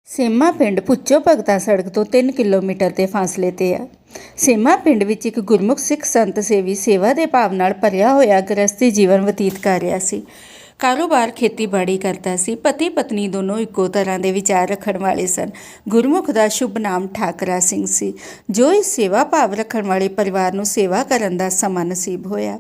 ਸੇਮਾ ਪਿੰਡ ਭੁੱਚੋ ਭਗਤਾ ਸੜਕ ਤੋਂ 3 ਕਿਲੋਮੀਟਰ ਦੇ ਫਾਸਲੇ ਤੇ ਆ। ਸੇਮਾ ਪਿੰਡ ਵਿੱਚ ਇੱਕ ਗੁਰਮੁਖ ਸਿੱਖ ਸੰਤ ਸੇਵੀ ਸੇਵਾ ਦੇ ਭਾਵ ਨਾਲ ਭਰਿਆ ਹੋਇਆ ਗ੍ਰਸਤੀ ਜੀਵਨ ਬਤੀਤ ਕਰ ਰਿਹਾ ਸੀ। ਕਾਰੋਬਾਰ ਖੇਤੀਬਾੜੀ ਕਰਦਾ ਸੀ। ਪਤੀ ਪਤਨੀ ਦੋਨੋਂ ਇੱਕੋ ਤਰ੍ਹਾਂ ਦੇ ਵਿਚਾਰ ਰੱਖਣ ਵਾਲੇ ਸਨ। ਗੁਰਮੁਖ ਦਾ ਸ਼ੁਭ ਨਾਮ ਠਾਕਰਾ ਸਿੰਘ ਸੀ, ਜੋ ਇਸ ਸੇਵਾ ਭਾਵ ਰੱਖਣ ਵਾਲੇ ਪਰਿਵਾਰ ਨੂੰ ਸੇਵਾ ਕਰਨ ਦਾ ਸਮਾਂ ਨਸੀਬ ਹੋਇਆ।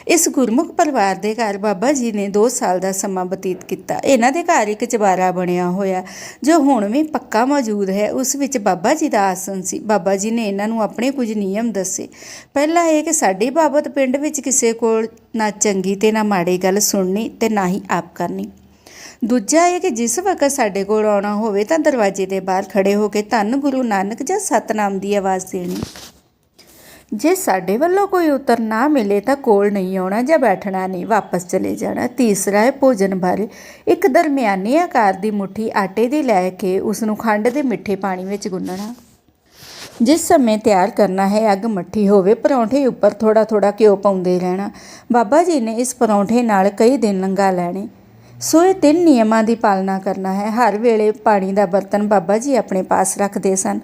ਇਸ ਗੁਰਮੁਖ ਪਰਿਵਾਰ ਦੇ ਘਰ ਬਾਬਾ ਜੀ ਨੇ 2 ਸਾਲ ਦਾ ਸਮਾਂ ਬਤੀਤ ਕੀਤਾ। ਇਹਨਾਂ ਦੇ ਘਰ ਇੱਕ ਚੁਬਾਰਾ ਬਣਿਆ ਹੋਇਆ ਜੋ ਹੁਣ ਵੀ ਪੱਕਾ ਮੌਜੂਦ ਹੈ। ਉਸ ਵਿੱਚ ਬਾਬਾ ਜੀ ਦਾ ਆਸਣ ਸੀ। ਬਾਬਾ ਜੀ ਨੇ ਇਹਨਾਂ ਨੂੰ ਆਪਣੇ ਕੁਝ ਨਿਯਮ ਦੱਸੇ। ਪਹਿਲਾ ਇਹ ਕਿ ਸਾਡੀ ਬਾਬਤ ਪਿੰਡ ਵਿੱਚ ਕਿਸੇ ਕੋਲ ਨਾ ਚੰਗੀ ਤੇ ਨਾ ਮਾੜੀ ਗੱਲ ਸੁਣਨੀ ਤੇ ਨਾ ਹੀ ਆਪ ਕਰਨੀ। ਦੂਜਾ ਇਹ ਕਿ ਜਿਸ ਵਕਤ ਸਾਡੇ ਕੋਲ ਆਉਣਾ ਹੋਵੇ ਤਾਂ ਦਰਵਾਜ਼ੇ ਦੇ ਬਾਹਰ ਖੜੇ ਹੋ ਕੇ ਧੰਨ ਗੁਰੂ ਨਾਨਕ ਜਾਂ ਸਤਨਾਮ ਦੀ ਆਵਾਜ਼ ਦੇਣੀ। ਜੇ ਸਾਡੇ ਵੱਲੋਂ ਕੋਈ ਉੱਤਰ ਨਾ ਮਿਲੇ ਤਾਂ ਕੋਲ ਨਹੀਂ ਆਉਣਾ ਜਾਂ ਬੈਠਣਾ ਨਹੀਂ, ਵਾਪਸ ਚਲੇ ਜਾਣਾ। ਤੀਸਰਾ ਹੈ ਭੋਜਨ ਬਾਰੇ। ਇੱਕ ਦਰਮਿਆਨੇ ਆਕਾਰ ਦੀ ਮੁੱਠੀ ਆਟੇ ਦੀ ਲੈ ਕੇ ਉਸ ਨੂੰ ਖੰਡ ਦੇ ਮਿੱਠੇ ਪਾਣੀ ਵਿੱਚ ਗੁੰਨਣਾ। ਜਿਸ ਸਮੇਂ ਤਿਆਰ ਕਰਨਾ ਹੈ ਅੱਗ ਮੱਠੀ ਹੋਵੇ, ਪਰੌਂਠੇ ਉੱਪਰ ਥੋੜ੍ਹਾ ਥੋੜ੍ਹਾ ਘਿਓ ਪਾਉਂਦੇ ਰਹਿਣਾ। ਬਾਬਾ ਜੀ ਨੇ ਇਸ ਪਰੌਂਠੇ ਨਾਲ ਕਈ ਦਿਨ ਲੰਘਾ ਲੈਣੇ। ਸੋ ਇਹ 3 ਨਿਯਮਾਂ ਦੀ ਪਾਲਣਾ ਕਰਨਾ ਹੈ। ਹਰ ਵੇਲੇ ਪਾਣੀ ਦਾ ਬਰਤਨ ਬਾਬਾ ਜੀ ਆਪਣੇ ਪਾਸ ਰੱਖਦੇ ਸਨ।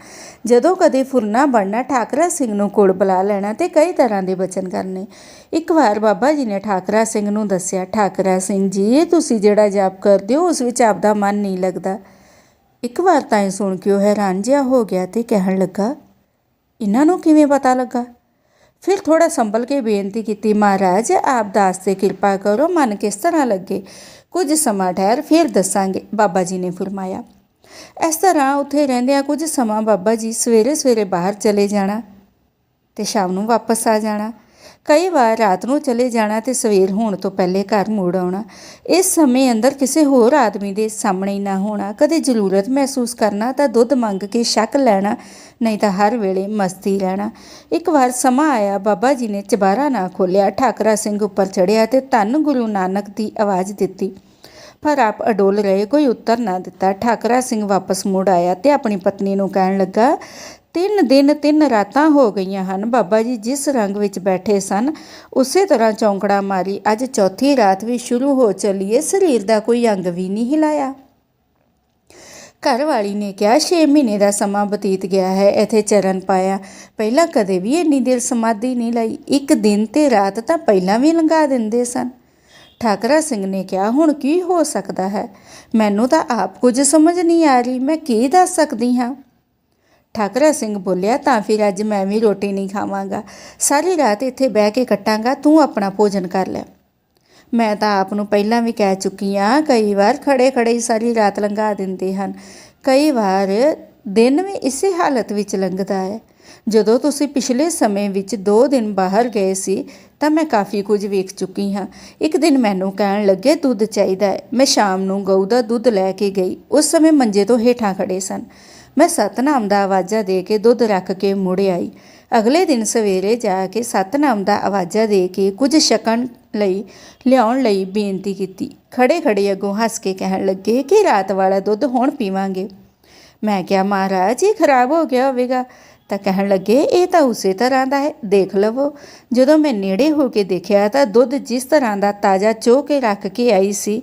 ਜਦੋਂ ਕਦੇ ਫੁਰਨਾ ਬਣਨਾ, ਠਾਕਰਾ ਸਿੰਘ ਨੂੰ ਕੋਲ ਬੁਲਾ ਲੈਣਾ ਤੇ ਕਈ ਤਰ੍ਹਾਂ ਦੇ ਬਚਨ ਕਰਨੇ। ਇੱਕ ਵਾਰ ਬਾਬਾ ਜੀ ਨੇ ਠਾਕਰਾ ਸਿੰਘ ਨੂੰ ਦੱਸਿਆ, ਠਾਕਰਾ ਸਿੰਘ ਜੀ, ਇਹ ਤੁਸੀਂ ਜਿਹੜਾ ਜਾਪ ਕਰਦੇ ਹੋ ਉਸ ਵਿੱਚ ਆਪਦਾ ਮਨ ਨਹੀਂ ਲੱਗਦਾ। ਇੱਕ ਵਾਰ ਤਾਂ ਇਹ ਸੁਣ ਕੇ ਉਹ ਹੈਰਾਨ ਜਿਹਾ ਹੋ ਗਿਆ ਤੇ ਕਹਿਣ ਲੱਗਾ, ਇਹਨਾਂ ਨੂੰ ਕਿਵੇਂ ਪਤਾ ਲੱਗਾ? ਫਿਰ ਥੋੜ੍ਹਾ ਸੰਭਲ ਕੇ ਬੇਨਤੀ ਕੀਤੀ, ਮਹਾਰਾਜ ਆਪ ਦਾਸ 'ਤੇ ਕਿਰਪਾ ਕਰੋ, ਮਨ ਕਿਸ ਤਰ੍ਹਾਂ ਲੱਗੇ, ਕੁਝ ਸਮਾਂ ਠਹਿਰ ਫਿਰ ਦੱਸਾਂਗੇ, ਬਾਬਾ ਜੀ ਨੇ ਫਰਮਾਇਆ। ਇਸ ਤਰ੍ਹਾਂ ਉੱਥੇ ਰਹਿੰਦਿਆਂ ਕੁਝ ਸਮਾਂ ਬਾਬਾ ਜੀ ਸਵੇਰੇ ਸਵੇਰੇ ਬਾਹਰ ਚਲੇ ਜਾਣਾ ਤੇ ਸ਼ਾਮ ਨੂੰ ਵਾਪਸ ਆ ਜਾਣਾ। ਕਈ ਵਾਰ ਰਾਤ ਨੂੰ ਚਲੇ ਜਾਣਾ ਤੇ ਸਵੇਰ ਹੋਣ ਤੋਂ ਪਹਿਲੇ ਘਰ ਮੁੜ ਆਉਣਾ। ਇਸ ਸਮੇਂ ਅੰਦਰ ਕਿਸੇ ਹੋਰ ਆਦਮੀ ਦੇ ਸਾਹਮਣੇ ਹੀ ਨਾ ਹੋਣਾ। ਕਦੇ ਜ਼ਰੂਰਤ ਮਹਿਸੂਸ ਕਰਨਾ ਤਾਂ ਦੁੱਧ ਮੰਗ ਕੇ ਛਕ ਲੈਣਾ, ਨਹੀਂ ਤਾਂ ਹਰ ਵੇਲੇ ਮਸਤੀ ਰਹਿਣਾ। ਇੱਕ ਵਾਰ ਸਮਾਂ ਆਇਆ, ਬਾਬਾ ਜੀ ਨੇ ਚੁਬਾਰਾ ਨਾ ਖੋਲ੍ਹਿਆ। ਠਾਕਰਾ ਸਿੰਘ ਉੱਪਰ ਚੜ੍ਹਿਆ ਤੇ ਧੰਨ ਗੁਰੂ ਨਾਨਕ ਦੀ ਆਵਾਜ਼ ਦਿੱਤੀ, ਪਰ ਆਪ ਅਡੋਲ ਰਹੇ, ਕੋਈ ਉੱਤਰ ਨਾ ਦਿੱਤਾ। ਠਾਕਰਾ ਸਿੰਘ ਵਾਪਸ ਮੁੜ ਆਇਆ ਤੇ ਆਪਣੀ ਪਤਨੀ ਨੂੰ ਕਹਿਣ ਲੱਗਾ, 3 ਦਿਨ 3 ਰਾਤਾਂ ਹੋ ਗਈਆਂ ਹਨ। ਬਾਬਾ ਜੀ ਜਿਸ ਰੰਗ ਵਿੱਚ ਬੈਠੇ ਸਨ ਉਸੇ ਤਰ੍ਹਾਂ ਚੌਂਕੜਾ ਮਾਰੀ। ਅੱਜ 4ਥੀ ਰਾਤ ਵੀ ਸ਼ੁਰੂ ਹੋ ਚੱਲੀ ਏ, ਸਰੀਰ ਦਾ ਕੋਈ ਅੰਗ ਵੀ ਨਹੀਂ ਹਿਲਾਇਆ। ਘਰ ਵਾਲੀ ਨੇ ਕਿਹਾ, 6 ਮਹੀਨੇ ਦਾ ਸਮਾਂ ਬਤੀਤ ਗਿਆ ਹੈ ਇੱਥੇ ਚਰਨ ਪਾਇਆ, ਪਹਿਲਾਂ ਕਦੇ ਵੀ ਇੰਨੀ ਦੇਰ ਸਮਾਧੀ ਨਹੀਂ ਲਈ। 1 ਦਿਨ ਤੇ ਰਾਤ ਤਾਂ ਪਹਿਲਾਂ ਵੀ ਲੰਘਾ ਦਿੰਦੇ ਸਨ। ਠਾਕਰਾ ਸਿੰਘ ਨੇ ਕਿਹਾ, ਹੁਣ ਕੀ ਹੋ ਸਕਦਾ ਹੈ? ਮੈਨੂੰ ਤਾਂ ਆਪ ਕੁਝ ਸਮਝ ਨਹੀਂ ਆ ਰਹੀ, ਮੈਂ ਕੀ ਦੱਸ ਸਕਦੀ ਹਾਂ? ਠਾਕਰਾ ਸਿੰਘ ਬੋਲਿਆ, ਤਾਂ ਫਿਰ ਅੱਜ ਮੈਂ ਵੀ ਰੋਟੀ ਨਹੀਂ ਖਾਵਾਂਗਾ, ਸਾਰੀ ਰਾਤ ਇੱਥੇ ਬਹਿ ਕੇ ਕੱਟਾਂਗਾ, ਤੂੰ ਆਪਣਾ ਭੋਜਨ ਕਰ ਲੈ। ਮੈਂ ਤਾਂ ਆਪ ਨੂੰ ਪਹਿਲਾਂ ਵੀ ਕਹਿ ਚੁੱਕੀ ਹਾਂ, ਕਈ ਵਾਰ ਖੜੇ ਖੜੇ ਹੀ ਸਾਰੀ ਰਾਤ ਲੰਘਾ ਦਿੰਦੇ ਹਨ, ਕਈ ਵਾਰ ਦਿਨ ਵੀ ਇਸੇ ਹਾਲਤ ਵਿੱਚ ਲੰਘਦਾ ਹੈ। ਜਦੋਂ ਤੁਸੀਂ ਪਿਛਲੇ ਸਮੇਂ ਵਿੱਚ 2 ਦਿਨ ਬਾਹਰ ਗਏ ਸੀ ਤਾਂ ਮੈਂ ਕਾਫੀ ਕੁਝ ਵੇਖ ਚੁੱਕੀ ਹਾਂ। ਇੱਕ ਦਿਨ ਮੈਨੂੰ ਕਹਿਣ ਲੱਗੇ ਦੁੱਧ ਚਾਹੀਦਾ ਹੈ। ਮੈਂ ਸ਼ਾਮ ਨੂੰ ਗਊ ਦਾ ਦੁੱਧ ਲੈ ਕੇ ਗਈ। ਉਸ ਸਮੇਂ ਮੰਜੇ ਤੋਂ ਹੇਠਾਂ ਖੜੇ ਸਨ। ਮੈਂ ਸਤਨਾਮ ਦਾ ਆਵਾਜ਼ਾਂ ਦੇ ਕੇ ਦੁੱਧ ਰੱਖ ਕੇ ਮੁੜ ਆਈ। ਅਗਲੇ ਦਿਨ ਸਵੇਰੇ ਜਾ ਕੇ ਸਤਨਾਮ ਦਾ ਆਵਾਜ਼ਾਂ ਦੇ ਕੇ ਕੁਝ ਛਕਣ ਲਈ ਲਿਆਉਣ ਲਈ ਬੇਨਤੀ ਕੀਤੀ। ਖੜੇ ਖੜੇ ਅੱਗੋਂ ਹੱਸ ਕੇ ਕਹਿਣ ਲੱਗੇ ਕਿ ਰਾਤ ਵਾਲਾ ਦੁੱਧ ਹੁਣ ਪੀਵਾਂਗੇ। ਮੈਂ ਕਿਹਾ, ਮਹਾਰਾਜ ਇਹ ਖਰਾਬ ਹੋ ਗਿਆ ਹੋਵੇਗਾ। ਤਾਂ ਕਹਿਣ ਲੱਗੇ, ਇਹ ਤਾਂ ਉਸੇ ਤਰ੍ਹਾਂ ਦਾ ਹੈ, ਦੇਖ ਲਵੋ। ਜਦੋਂ ਮੈਂ ਨੇੜੇ ਹੋ ਕੇ ਦੇਖਿਆ ਤਾਂ ਦੁੱਧ ਜਿਸ ਤਰ੍ਹਾਂ ਦਾ ਤਾਜ਼ਾ ਚੋਹ ਕੇ ਰੱਖ ਕੇ ਆਈ ਸੀ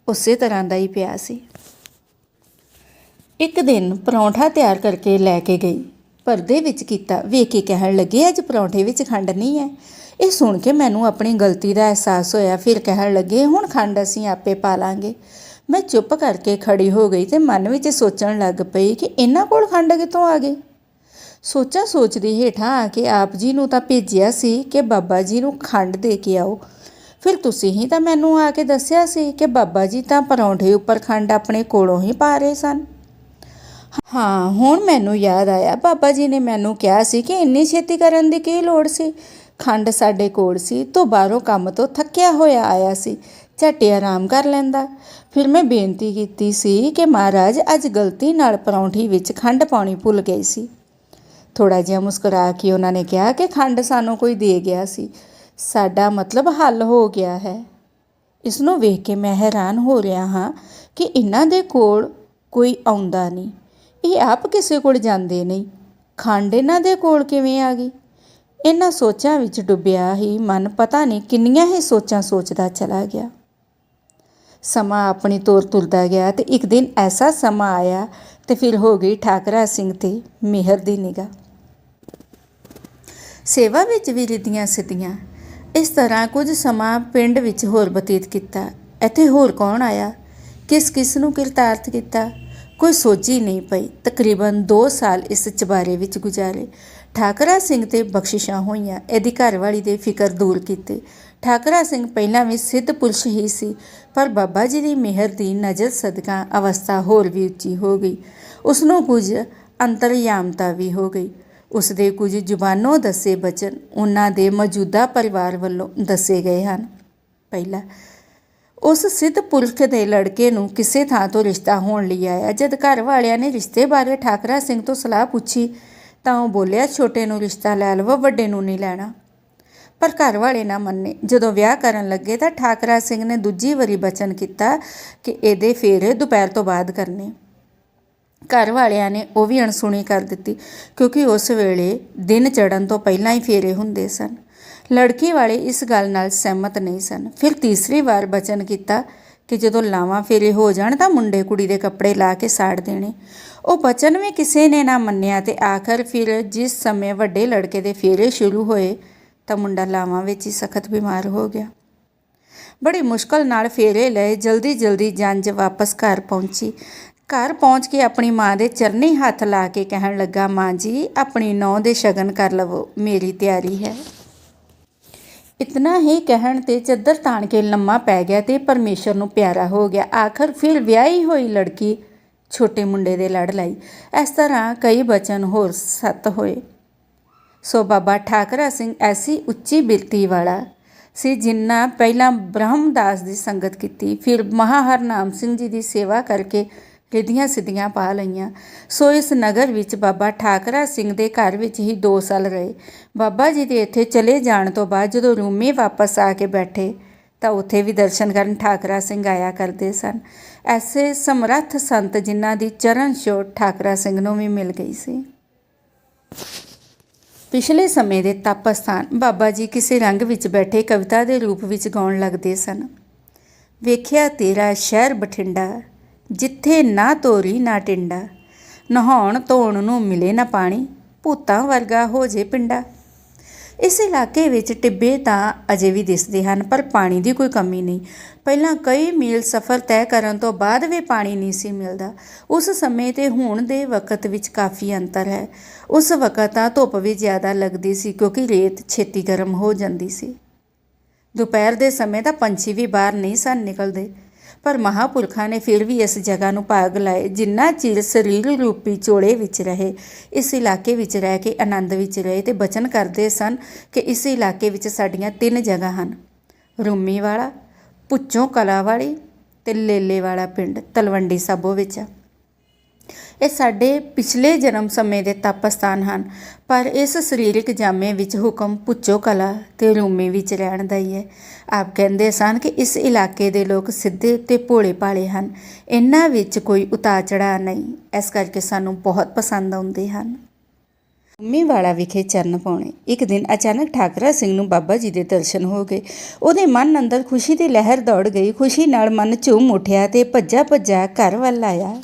ਉਸੇ ਤਰ੍ਹਾਂ ਦਾ ਹੀ ਪਿਆ ਸੀ। ਇੱਕ ਦਿਨ ਪਰੌਂਠਾ ਤਿਆਰ ਕਰਕੇ ਲੈ ਕੇ ਗਈ, ਪਰਦੇ ਵਿੱਚ ਕੀਤਾ, ਵੇਖ ਕੇ ਕਹਿਣ ਲੱਗੇ, ਅੱਜ ਪਰੌਂਠੇ ਵਿੱਚ ਖੰਡ ਨਹੀਂ ਹੈ। ਇਹ ਸੁਣ ਕੇ ਮੈਨੂੰ ਆਪਣੀ ਗਲਤੀ ਦਾ ਅਹਿਸਾਸ ਹੋਇਆ। ਫਿਰ ਕਹਿਣ ਲੱਗੇ, ਹੁਣ ਖੰਡ ਅਸੀਂ ਆਪੇ ਪਾ ਲਾਂਗੇ। ਮੈਂ ਚੁੱਪ ਕਰਕੇ ਖੜੀ ਹੋ ਗਈ ਤੇ ਮਨ ਵਿੱਚ ਸੋਚਣ ਲੱਗ ਪਈ ਕਿ ਇਹਨਾਂ ਕੋਲ ਖੰਡ ਕਿੱਥੋਂ ਆ ਗਈ। ਸੋਚਦੀ ਹੇਠਾਂ ਆ ਕੇ ਆਪ ਜੀ ਨੂੰ ਤਾਂ ਭੇਜਿਆ ਸੀ ਕਿ ਬਾਬਾ ਜੀ ਨੂੰ ਖੰਡ ਦੇ ਕੇ ਆਓ। ਫਿਰ ਤੁਸੀਂ ਹੀ ਤਾਂ ਮੈਨੂੰ ਆ ਕੇ ਦੱਸਿਆ ਸੀ ਕਿ ਬਾਬਾ ਜੀ ਤਾਂ ਪਰੌਂਠੇ ਉੱਪਰ ਖੰਡ ਆਪਣੇ ਕੋਲੋਂ ਹੀ ਪਾ ਰਹੇ ਸਨ। ਹਾਂ, ਹੁਣ ਮੈਨੂੰ ਯਾਦ ਆਇਆ, ਬਾਬਾ ਜੀ ਨੇ ਮੈਨੂੰ ਕਿਹਾ ਸੀ ਕਿ ਇੰਨੀ ਛੇਤੀ ਕਰਨ ਦੀ ਕੀ ਲੋੜ ਸੀ। ਖੰਡ ਸਾਡੇ ਕੋਲ ਸੀ, ਤੂੰ ਬਾਹਰੋਂ ਕੰਮ ਤੋਂ ਥੱਕਿਆ ਹੋਇਆ ਆਇਆ ਸੀ, ਝੱਟ ਆਰਾਮ ਕਰ ਲੈਂਦਾ। ਫਿਰ ਮੈਂ ਬੇਨਤੀ ਕੀਤੀ ਸੀ ਕਿ ਮਹਾਰਾਜ ਅੱਜ ਗਲਤੀ ਨਾਲ ਪਰੌਂਠੀ ਵਿੱਚ ਖੰਡ ਪਾਉਣੀ ਭੁੱਲ ਗਈ ਸੀ। ਥੋੜ੍ਹਾ ਜਿਹਾ ਮੁਸਕਰਾ ਕੇ ਉਹਨਾਂ ਨੇ ਕਿਹਾ ਕਿ ਖੰਡ ਸਾਨੂੰ ਕੋਈ ਦੇ ਗਿਆ ਸੀ, ਸਾਡਾ ਮਤਲਬ ਹੱਲ ਹੋ ਗਿਆ ਹੈ। ਇਸ ਨੂੰ ਵੇਖ ਕੇ ਮੈਂ ਹੈਰਾਨ ਹੋ ਰਿਹਾ ਹਾਂ ਕਿ ਇਹਨਾਂ ਦੇ ਕੋਲ ਕੋਈ ਆਉਂਦਾ ਨਹੀਂ, ਇਹ ਆਪ ਕਿਸੇ ਕੋਲ ਜਾਂਦੇ ਨਹੀਂ, ਖੰਡ ਇਹਨਾਂ ਦੇ ਕੋਲ ਕਿਵੇਂ ਆ ਗਈ? ਇਹਨਾਂ ਸੋਚਾਂ ਵਿੱਚ ਡੁੱਬਿਆ ਹੀ ਮਨ ਪਤਾ ਨਹੀਂ ਕਿੰਨੀਆਂ ਹੀ ਸੋਚਾਂ ਸੋਚਦਾ ਚਲਾ ਗਿਆ। ਸਮਾਂ ਆਪਣੀ ਤੋਰ ਤੁਰਦਾ ਗਿਆ ਤੇ ਇੱਕ ਦਿਨ ਐਸਾ ਸਮਾਂ ਆਇਆ ਤੇ ਫਿਰ ਹੋ ਗਈ ਠਾਕਰਾ ਸਿੰਘ ਤੇ ਮਿਹਰ ਦੀ ਨਿਗਾਹ। ਸੇਵਾ ਵਿੱਚ ਵੀ ਰਿੱਧੀਆਂ ਸਿੱਧੀਆਂ। ਇਸ ਤਰ੍ਹਾਂ ਕੁਝ ਸਮਾਂ ਪਿੰਡ ਵਿੱਚ ਹੋਰ ਬਤੀਤ ਕੀਤਾ। ਇੱਥੇ ਹੋਰ ਕੌਣ ਆਇਆ, ਕਿਸ ਨੂੰ ਕਿਰਤਾਰਥ ਕੀਤਾ, ਕੋਈ ਸੋਝੀ ਨਹੀਂ ਪਈ। ਤਕਰੀਬਨ 2 ਸਾਲ ਇਸ ਚੁਬਾਰੇ ਵਿੱਚ ਗੁਜ਼ਾਰੇ। ਠਾਕਰਾ ਸਿੰਘ ਤੇ ਬਖਸ਼ਿਸ਼ਾਂ ਹੋਈਆਂ। ਇਹਦੀ ਘਰਵਾਲੀ ਦੇ ਫਿਕਰ ਦੂਰ ਕੀਤੇ। ਠਾਕਰਾ ਸਿੰਘ ਪਹਿਲਾਂ ਵੀ ਸਿੱਧ ਪੁਰਸ਼ ਹੀ ਸੀ, ਪਰ ਬਾਬਾ ਜੀ ਦੀ ਮਿਹਰ ਦੀ ਨਜ਼ਰ ਸਦਕਾ ਅਵਸਥਾ ਹੋਰ ਵੀ ਉੱਚੀ ਹੋ ਗਈ। ਉਸਨੂੰ ਕੁਝ ਅੰਤਰਯਾਮਤਾ ਵੀ ਹੋ ਗਈ। ਉਸਦੇ ਕੁਝ ਜ਼ੁਬਾਨੋਂ ਦੱਸੇ ਬਚਨ ਉਹਨਾਂ ਦੇ ਮੌਜੂਦਾ ਪਰਿਵਾਰ ਵੱਲੋਂ ਦੱਸੇ ਗਏ ਹਨ। ਪਹਿਲਾ, ਉਸ ਸਿੱਧ ਪੁਰਖ ਦੇ ਲੜਕੇ ਨੂੰ ਕਿਸੇ ਥਾਂ ਤੋਂ ਰਿਸ਼ਤਾ ਹੋਣ ਲਈ ਆਇਆ। ਜਦ ਘਰ ਵਾਲਿਆਂ ਨੇ ਰਿਸ਼ਤੇ ਬਾਰੇ ਠਾਕਰਾ ਸਿੰਘ ਤੋਂ ਸਲਾਹ ਪੁੱਛੀ ਤਾਂ ਉਹ ਬੋਲਿਆ, ਛੋਟੇ ਨੂੰ ਰਿਸ਼ਤਾ ਲੈ ਲਵੋ, ਵੱਡੇ ਨੂੰ ਨਹੀਂ ਲੈਣਾ। ਪਰ ਘਰ ਵਾਲੇ ਨਾ ਮੰਨੇ। ਜਦੋਂ ਵਿਆਹ ਕਰਨ ਲੱਗੇ ਤਾਂ ਠਾਕਰਾ ਸਿੰਘ ਨੇ ਦੂਜੀ ਵਾਰੀ ਬਚਨ ਕੀਤਾ ਕਿ ਇਹਦੇ ਫੇਰੇ ਦੁਪਹਿਰ ਤੋਂ ਬਾਅਦ ਕਰਨੇ। ਘਰ ਵਾਲਿਆਂ ਨੇ ਉਹ ਵੀ ਅਣਸੁਣੀ ਕਰ ਦਿੱਤੀ, ਕਿਉਂਕਿ ਉਸ ਵੇਲੇ ਦਿਨ ਚੜ੍ਹਨ ਤੋਂ ਪਹਿਲਾਂ ਹੀ ਫੇਰੇ ਹੁੰਦੇ ਸਨ। ਲੜਕੀ ਵਾਲੇ ਇਸ ਗੱਲ ਨਾਲ ਸਹਿਮਤ ਨਹੀਂ ਸਨ। ਫਿਰ ਤੀਸਰੀ ਵਾਰ ਬਚਨ ਕੀਤਾ ਕਿ ਜਦੋਂ ਲਾਵਾਂ ਫੇਰੇ ਹੋ ਜਾਣ ਤਾਂ ਮੁੰਡੇ ਕੁੜੀ ਦੇ ਕੱਪੜੇ ਲਾ ਕੇ ਸਾੜ ਦੇਣੇ। ਉਹ ਬਚਨ ਵੀ ਕਿਸੇ ਨੇ ਨਾ ਮੰਨਿਆ ਤੇ ਆਖਰ ਫਿਰ ਜਿਸ ਸਮੇਂ ਵੱਡੇ ਲੜਕੇ ਦੇ ਫੇਰੇ ਸ਼ੁਰੂ ਹੋਏ ਤਾਂ ਮੁੰਡਾ ਲਾਵਾਂ ਵਿੱਚ ਹੀ ਸਖਤ ਬਿਮਾਰ ਹੋ ਗਿਆ। ਬੜੀ ਮੁਸ਼ਕਲ ਨਾਲ ਫੇਰੇ ਲਏ। ਜਲਦੀ ਜੰਝ ਵਾਪਸ ਘਰ ਪਹੁੰਚੀ। ਘਰ ਪਹੁੰਚ ਕੇ ਆਪਣੀ ਮਾਂ ਦੇ ਚਰਨੀ ਹੱਥ ਲਾ ਕੇ ਕਹਿਣ ਲੱਗਾ, ਮਾਂ ਜੀ, ਆਪਣੀ ਨੌਂ ਦੇ ਸ਼ਗਨ ਕਰ ਲਵੋ, ਮੇਰੀ ਤਿਆਰੀ ਹੈ। ਇਤਨਾ ਹੀ ਕਹਿਣ ਤੇ ਚੱਦਰ ਤਾਣ ਕੇ ਲੰਮਾ ਪੈ ਗਿਆ ਤੇ ਪਰਮੇਸ਼ਰ ਨੂੰ ਪਿਆਰਾ ਹੋ ਗਿਆ। ਆਖਰ ਫਿਰ ਵਿਆਹੀ ਹੋਈ ਲੜਕੀ ਛੋਟੇ ਮੁੰਡੇ ਦੇ ਲੜ ਲਾਈ। ਇਸ ਤਰ੍ਹਾਂ ਕਈ ਬਚਨ ਹੋਰ 7 ਹੋਏ। ਸੋ ਬਾਬਾ ਠਾਕਰਾ ਸਿੰਘ ਐਸੀ ਉੱਚੀ ਬਿਰਤੀ ਵਾਲਾ ਸੀ, ਜਿਨ੍ਹਾਂ ਪਹਿਲਾਂ ਬ੍ਰਹਮਦਾਸ ਦੀ ਸੰਗਤ ਕੀਤੀ, ਫਿਰ ਮਹਾਹਰਨਾਮ ਸਿੰਘ ਜੀ ਦੀ ਸੇਵਾ ਕਰਕੇ ਰਿੱਧੀਆਂ ਸਿੱਧੀਆਂ ਪਾ ਲਈਆਂ। ਸੋ ਇਸ ਨਗਰ ਵਿੱਚ ਬਾਬਾ ਠਾਕਰਾ ਸਿੰਘ ਦੇ ਘਰ ਵਿੱਚ ਹੀ 2 ਸਾਲ ਰਹੇ। ਬਾਬਾ ਜੀ ਦੇ ਇੱਥੇ ਚਲੇ ਜਾਣ ਤੋਂ ਬਾਅਦ ਜਦੋਂ ਰੂਮੀ ਵਾਪਸ ਆ ਕੇ ਬੈਠੇ ਤਾਂ ਉੱਥੇ ਵੀ ਦਰਸ਼ਨ ਕਰਨ ਠਾਕਰਾ ਸਿੰਘ ਆਇਆ ਕਰਦੇ ਸਨ। ਐਸੇ ਸਮਰੱਥ ਸੰਤ ਜਿਨ੍ਹਾਂ ਦੀ ਚਰਨ ਛੋਹ ਠਾਕਰਾ ਸਿੰਘ ਨੂੰ ਵੀ ਮਿਲ ਗਈ ਸੀ। ਪਿਛਲੇ ਸਮੇਂ ਦੇ ਤਪ ਸਥਾਨ। ਬਾਬਾ ਜੀ ਕਿਸੇ ਰੰਗ ਵਿੱਚ ਬੈਠੇ ਕਵਿਤਾ ਦੇ ਰੂਪ ਵਿੱਚ ਗਾਉਣ ਲੱਗਦੇ ਸਨ। ਵੇਖਿਆ ਤੇਰਾ ਸ਼ਹਿਰ ਬਠਿੰਡਾ, ਜਿੱਥੇ ਨਾ ਤੋਰੀ ਨਾ ਟਿੰਡਾ, ਨਹਾਉਣ ਧੋਣ ਨੂੰ ਮਿਲੇ ਨਾ ਪਾਣੀ, ਭੂਤਾਂ ਵਰਗਾ ਹੋ ਜੇ ਪਿੰਡਾ। ਇਸ ਇਲਾਕੇ ਵਿੱਚ ਟਿੱਬੇ ਤਾਂ ਅਜੇ ਵੀ ਦਿਸਦੇ ਹਨ, ਪਰ ਪਾਣੀ ਦੀ ਕੋਈ ਕਮੀ ਨਹੀਂ। ਪਹਿਲਾਂ ਕਈ ਮੀਲ ਸਫ਼ਰ ਤੈਅ ਕਰਨ ਤੋਂ ਬਾਅਦ ਵੀ ਪਾਣੀ ਨਹੀਂ ਸੀ ਮਿਲਦਾ। ਉਸ ਸਮੇਂ ਤੇ ਹੁਣ ਦੇ ਵਕਤ ਵਿੱਚ ਕਾਫੀ ਅੰਤਰ ਹੈ। ਉਸ ਵਕਤ ਤਾਂ ਧੁੱਪ ਵੀ ਜ਼ਿਆਦਾ ਲੱਗਦੀ ਸੀ, ਕਿਉਂਕਿ ਰੇਤ ਛੇਤੀ ਗਰਮ ਹੋ ਜਾਂਦੀ ਸੀ। ਦੁਪਹਿਰ ਦੇ ਸਮੇਂ ਤਾਂ ਪੰਛੀ ਵੀ ਬਾਹਰ ਨਹੀਂ ਸਨ ਨਿਕਲਦੇ। ਪਰ ਮਹਾਂਪੁਰਖਾਂ ਨੇ ਫਿਰ ਵੀ ਇਸ ਜਗ੍ਹਾ ਨੂੰ ਭਾਗ ਲਾਏ। ਜਿੰਨਾ ਚਿਰ ਸਰੀਰ ਰੂਪੀ ਚੋਲੇ ਵਿੱਚ ਰਹੇ, ਇਸ ਇਲਾਕੇ ਵਿੱਚ ਰਹਿ ਕੇ ਆਨੰਦ ਵਿੱਚ ਰਹੇ ਤੇ ਬਚਨ ਕਰਦੇ ਸਨ ਕਿ ਇਸ ਇਲਾਕੇ ਵਿੱਚ ਸਾਡੀਆਂ 3 ਜਗ੍ਹਾ ਹਨ, ਰੂਮੀ ਵਾਲਾ, ਭੁੱਚੋਂ ਕਲਾ ਵਾਲੀ ਤੇ ਲੇਲੇ ਵਾਲਾ ਪਿੰਡ ਤਲਵੰਡੀ ਸਾਬੋ ਵਿੱਚ। ਇਹ ਸਾਡੇ ਪਿਛਲੇ ਜਨਮ ਸਮੇਂ ਦੇ ਤਪ ਸਥਾਨ ਹਨ, ਪਰ ਇਸ ਸਰੀਰਕ ਜਾਮੇ ਵਿੱਚ ਹੁਕਮ ਭੁੱਚੋ ਕਲਾ ਤੇ ਰੂਮੀ ਵਿੱਚ ਰਹਿਣ ਦਾ ਹੀ ਹੈ। ਆਪ ਕਹਿੰਦੇ ਸਨ ਕਿ ਇਸ ਇਲਾਕੇ ਦੇ ਲੋਕ ਸਿੱਧੇ ਤੇ ਭੋਲੇ ਭਾਲੇ ਹਨ, ਇਹਨਾਂ ਵਿੱਚ ਕੋਈ ਉਤਾਰ ਚੜ੍ਹਾਅ ਨਹੀਂ, ਇਸ ਕਰਕੇ ਸਾਨੂੰ ਬਹੁਤ ਪਸੰਦ ਆਉਂਦੇ ਹਨ। ਰੂਮੀ ਵਾਲਾ ਵਿਖੇ ਚਰਨ ਪਾਉਣੇ। ਇੱਕ ਦਿਨ ਅਚਾਨਕ ਠਾਕਰਾ ਸਿੰਘ ਨੂੰ ਬਾਬਾ ਜੀ ਦੇ ਦਰਸ਼ਨ ਹੋ ਗਏ। ਉਹਦੇ ਮਨ ਅੰਦਰ ਖੁਸ਼ੀ ਦੀ ਲਹਿਰ ਦੌੜ ਗਈ। ਖੁਸ਼ੀ ਨਾਲ ਮਨ ਝੂਮ ਉੱਠਿਆ ਤੇ ਭੱਜਾ ਘਰ ਵੱਲ ਆਇਆ।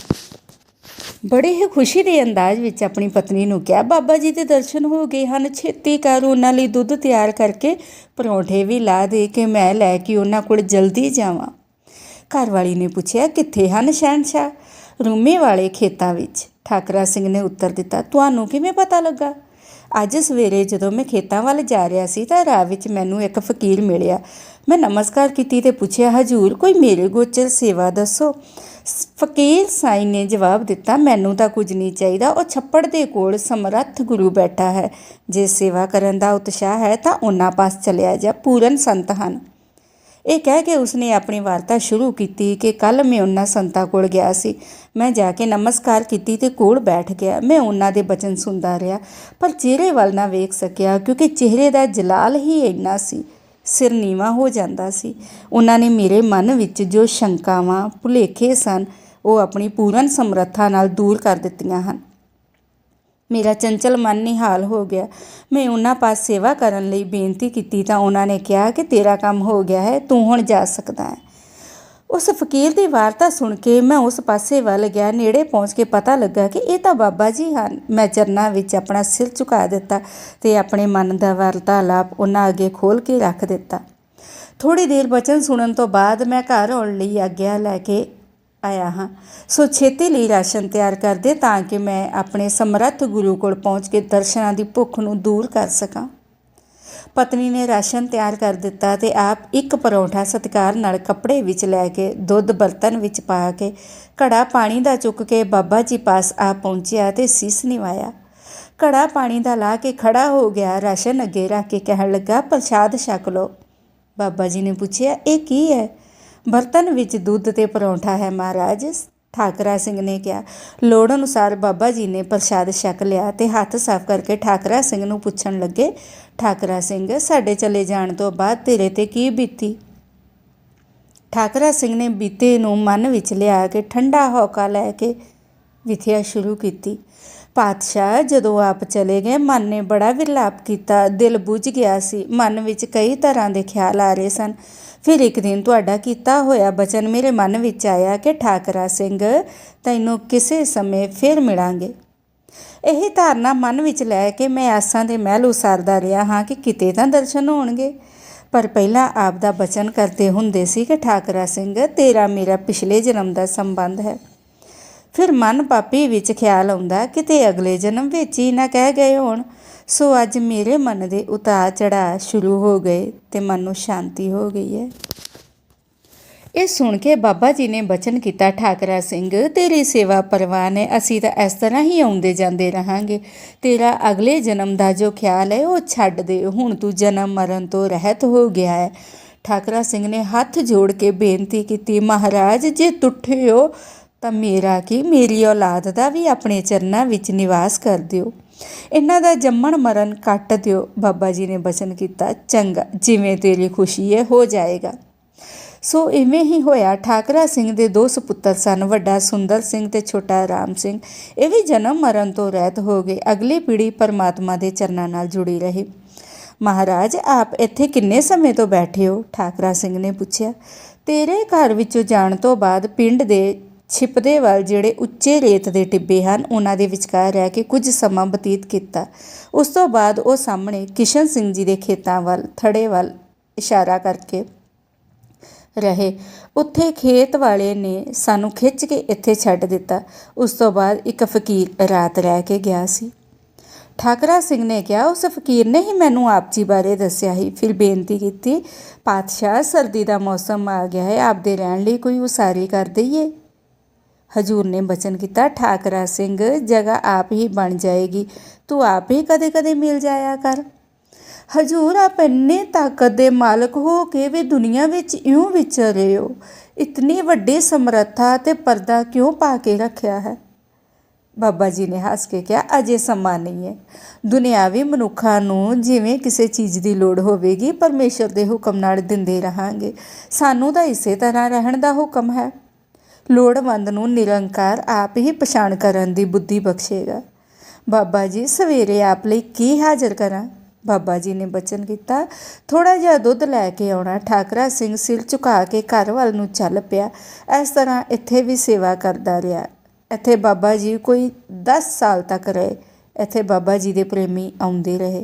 ਬੜੇ ਹੀ ਖੁਸ਼ੀ ਦੇ ਅੰਦਾਜ਼ ਵਿੱਚ ਆਪਣੀ ਪਤਨੀ ਨੂੰ ਕਿਹਾ, ਬਾਬਾ ਜੀ ਦੇ ਦਰਸ਼ਨ ਹੋ ਗਏ ਹਨ, ਛੇਤੀ ਕਰ, ਉਹਨਾਂ ਲਈ ਦੁੱਧ ਤਿਆਰ ਕਰਕੇ ਪਰੌਂਠੇ ਵੀ ਲਾ ਦੇ ਕਿ ਮੈਂ ਲੈ ਕੇ ਉਹਨਾਂ ਕੋਲ ਜਲਦੀ ਜਾਵਾਂ। ਘਰ ਵਾਲੀ ਨੇ ਪੁੱਛਿਆ, ਕਿੱਥੇ ਹਨ ਸ਼ਹਿਨਸ਼ਾਹ? ਰੂਮੇ ਵਾਲੇ ਖੇਤਾਂ ਵਿੱਚ, ਠਾਕਰਾ ਸਿੰਘ ਨੇ ਉੱਤਰ ਦਿੱਤਾ। ਤੁਹਾਨੂੰ ਕਿਵੇਂ ਪਤਾ ਲੱਗਾ? ਅੱਜ ਸਵੇਰੇ ਜਦੋਂ ਮੈਂ ਖੇਤਾਂ ਵੱਲ ਜਾ ਰਿਹਾ ਸੀ ਤਾਂ ਰਾਹ ਵਿੱਚ ਮੈਨੂੰ ਇੱਕ ਫਕੀਰ ਮਿਲਿਆ। ਮੈਂ ਨਮਸਕਾਰ ਕੀਤੀ ਤੇ ਪੁੱਛਿਆ, ਹਜ਼ੂਰ ਕੋਈ ਮੇਰੇ ਗੋਚਰ ਸੇਵਾ ਦੱਸੋ। ਫਕੀਰ ਸਾਈਂ ਨੇ ਜਵਾਬ ਦਿੱਤਾ, ਮੈਨੂੰ ਤਾਂ ਕੁਝ ਨਹੀਂ ਚਾਹੀਦਾ, ਉਹ ਛੱਪੜ ਦੇ ਕੋਲ ਸਮਰੱਥ ਗੁਰੂ ਬੈਠਾ ਹੈ, ਜੇ ਸੇਵਾ ਕਰਨ ਦਾ ਉਤਸ਼ਾਹ ਹੈ ਤਾਂ ਉਹਨਾਂ ਪਾਸ ਚਲਿਆ ਜਾ, ਪੂਰਨ ਸੰਤ ਹਨ। ਇਹ ਕਹਿ ਕੇ ਉਸਨੇ ਆਪਣੀ ਵਾਰਤਾ ਸ਼ੁਰੂ ਕੀਤੀ ਕਿ ਕੱਲ੍ਹ ਮੈਂ ਉਹਨਾਂ ਸੰਤਾਂ ਕੋਲ ਗਿਆ ਸੀ। ਮੈਂ ਜਾ ਕੇ ਨਮਸਕਾਰ ਕੀਤੀ ਤੇ ਕੋਲ ਬੈਠ ਗਿਆ। ਮੈਂ ਉਹਨਾਂ ਦੇ ਬਚਨ ਸੁਣਦਾ ਰਿਹਾ, ਪਰ ਚਿਹਰੇ ਵੱਲ ਨਾ ਵੇਖ ਸਕਿਆ, ਕਿਉਂਕਿ ਚਿਹਰੇ ਦਾ ਜਲਾਲ ਹੀ ਇੰਨਾ ਸੀ, ਸਿਰ ਨੀਵਾਂ ਹੋ ਜਾਂਦਾ ਸੀ। ਉਹਨਾਂ ਨੇ ਮੇਰੇ ਮਨ ਵਿੱਚ ਜੋ ਸ਼ੰਕਾਵਾਂ ਭੁਲੇਖੇ ਸਨ, ਉਹ ਆਪਣੀ ਪੂਰਨ ਸਮਰੱਥਾ ਨਾਲ ਦੂਰ ਕਰ ਦਿੱਤੀਆਂ ਹਨ। ਮੇਰਾ ਚੰਚਲ ਮਨ ਨਿਹਾਲ ਹੋ ਗਿਆ। ਮੈਂ ਉਹਨਾਂ ਪਾਸ ਸੇਵਾ ਕਰਨ ਲਈ ਬੇਨਤੀ ਕੀਤੀ ਤਾਂ ਉਹਨਾਂ ਨੇ ਕਿਹਾ ਕਿ ਤੇਰਾ ਕੰਮ ਹੋ ਗਿਆ ਹੈ, ਤੂੰ ਹੁਣ ਜਾ ਸਕਦਾ ਹੈ। उस फकीर की वार्ता सुन के मैं उस पासे वल गया। नेड़े पहुँच के पता लगा कि ये तो बाबा जी हैं। मैं चरनां विच अपना सिर झुका दिता ते अपने मन का वार्तालाप उन्हां अगे खोल के रख दिता। थोड़ी देर बचन सुनन तो बाद मैं घर आउण लई आग्या लैके आया हाँ। सो छेती लई राशन तैयार कर दे तां कि मैं अपने समर्थ गुरु कोल पहुँच के दर्शनां दी भुख नूं दूर कर सकां। पत्नी ने राशन तैयार कर दिता ते आप एक परौंठा सत्कार नाल कपड़े विच लैके दुध बर्तन विच पा के घड़ा पानी दा चुक के बाबा जी पास आ पहुँचिया ते सीस निवाया। घड़ा पानी दा ला के खड़ा हो गया, राशन अगे रख के कहण लगा, प्रसाद छक लो। बाबा जी ने पूछया, ये की है? बर्तन विच दुध ते परौंठा है महाराज, ठाकरा सिंह ने कहा। लोड़ अनुसार बाबा जी ने प्रसाद छक लिया ते हत्थ साफ करके ठाकरा सिंह नूं पुछण लगे, ठाकरा सिंह साडे चले जाण तो बाद तेरे ते की बीती? ठाकरा सिंह ने बीते नूं मन विच लिया के ठंडा हौका लैके विथिया शुरू की। पातशाह, जदों आप चले गए मन ने बड़ा विलाप किया, दिल बुझ गया सी, मन विच कई तरह के ख्याल आ रहे सन। फिर एक दिन तुहाडा कीता होया बचन मेरे मन विच आया कि ठाकरा सिंह तैनूं किसे समय फिर मिलांगे। यही धारना मन विच लै के मैं आसां दे महल उसारदा रहा हाँ कि किते तां दर्शन होणगे। पर पहलां आप दा बचन करते हुंदे सी कि ठाकरा सिंह तेरा मेरा पिछले जन्म दा संबंध है। फिर मन पापी विच ख्याल आउंदा किते अगले जन्म विच ही ना कह गए होण। सो अज मेरे मन दे उतार चढ़ाव शुरू हो गए ते मन नूं शांति हो गई है। ये सुन के बाबा जी ने बचन किया, ठाकरा सिंह तेरी सेवा परवान है, असीं तां इस तरह ही आउंदे जांदे रहांगे। तेरा अगले जन्म का जो ख्याल है वो छड्ड दे, हुण तू जन्म मरण तो रहत हो गया है। ठाकरा सिंह ने हथ जोड़ के बेनती की, महाराज जे तुठे हो तां मेरा की, मेरी औलाद का भी अपने चरनां विच निवास कर दिओ, इन्हां दा जम्मण मरण कट दिओ। बाबा जी ने बचन किया, चंगा जिवें तेरी खुशी है हो जाएगा। सो इवें ही होया। ठाकरा सिंह दे दो सपुत्तर सन, वड्डा सुंदर सिंह ते छोटा राम सिंह। ये भी जन्म मरण तो रहत हो गए, अगली पीढ़ी परमात्मा दे चरनां नाल जुड़ी रही। महाराज आप इत्थे किन्ने समय तो बैठे हो? ठाकरा सिंह ने पूछया। तेरे घर विचों जाण तो बाद पिंड दे छिपदे वल ਜਿਹੜੇ ਉੱਚੇ ਰੇਤ ਦੇ ਟਿੱਬੇ ਹਨ ਉਹਨਾਂ ਦੇ ਵਿਚਕਾਰ ਰਹਿ ਕੇ ਕੁਝ ਸਮਾਂ ਬਤੀਤ ਕੀਤਾ। ਉਸ ਤੋਂ ਬਾਅਦ ਉਹ ਸਾਹਮਣੇ ਕਿਸ਼ਨ ਸਿੰਘ ਜੀ ਦੇ ਖੇਤਾਂ ਵੱਲ ਥੜੇ ਵੱਲ ਇਸ਼ਾਰਾ ਕਰਕੇ ਰਹੇ। ਉੱਥੇ ਖੇਤ ਵਾਲੇ ਨੇ ਸਾਨੂੰ ਖਿੱਚ ਕੇ ਇੱਥੇ ਛੱਡ ਦਿੱਤਾ। ਉਸ ਤੋਂ ਬਾਅਦ ਇੱਕ ਫਕੀਰ ਰਾਤ ਰਹਿ ਕੇ ਗਿਆ ਸੀ। ठाकरा सिंह ने कहा, उस फकीर ने ही मैनू आप जी बारे दस्या ही। फिर बेनती की, पातशाह सर्दी का मौसम आ गया है, आप दे रहण लई कोई उसारी कर दईए। हजूर ने बचन किया, ठाकरा सिंह जगह आप ही बन जाएगी, तू आप ही कदे कदे मिल जाया कर। हजूर आप इन्ने ताकत दे मालक हो के भी दुनिया विच इउं विचर रहे हो, इतनी वड्डी समर्था ते पर्दा क्यों पा के रखिया है? बाबा जी ने हस के कहा, अजे समा नहीं है। दुनियावी मनुखा नूं जिवें किसी चीज़ की लोड़ होवेगी परमेश्वर के हुक्म नाल दिंदे रहांगे, सानू तां इसे तरह रहण दा हुक्म है। लोड़वंद नूं निरंकार आप ही पछाण करन दी बुद्धि बख्शेगा। बाबा जी सवेरे आप लई की हाज़र करां? बाबा जी ने बचन किया, थोड़ा जिहा दुध लैके आउणा। ठाकरा सिंह सिर झुका के घर वल नूं चल पिया। इस तरह इत्थे भी सेवा करदा रहा। ਇੱਥੇ ਬਾਬਾ ਜੀ ਕੋਈ 10 ਸਾਲ ਤੱਕ ਰਹੇ। ਇੱਥੇ ਬਾਬਾ ਜੀ ਦੇ ਪ੍ਰੇਮੀ ਆਉਂਦੇ ਰਹੇ।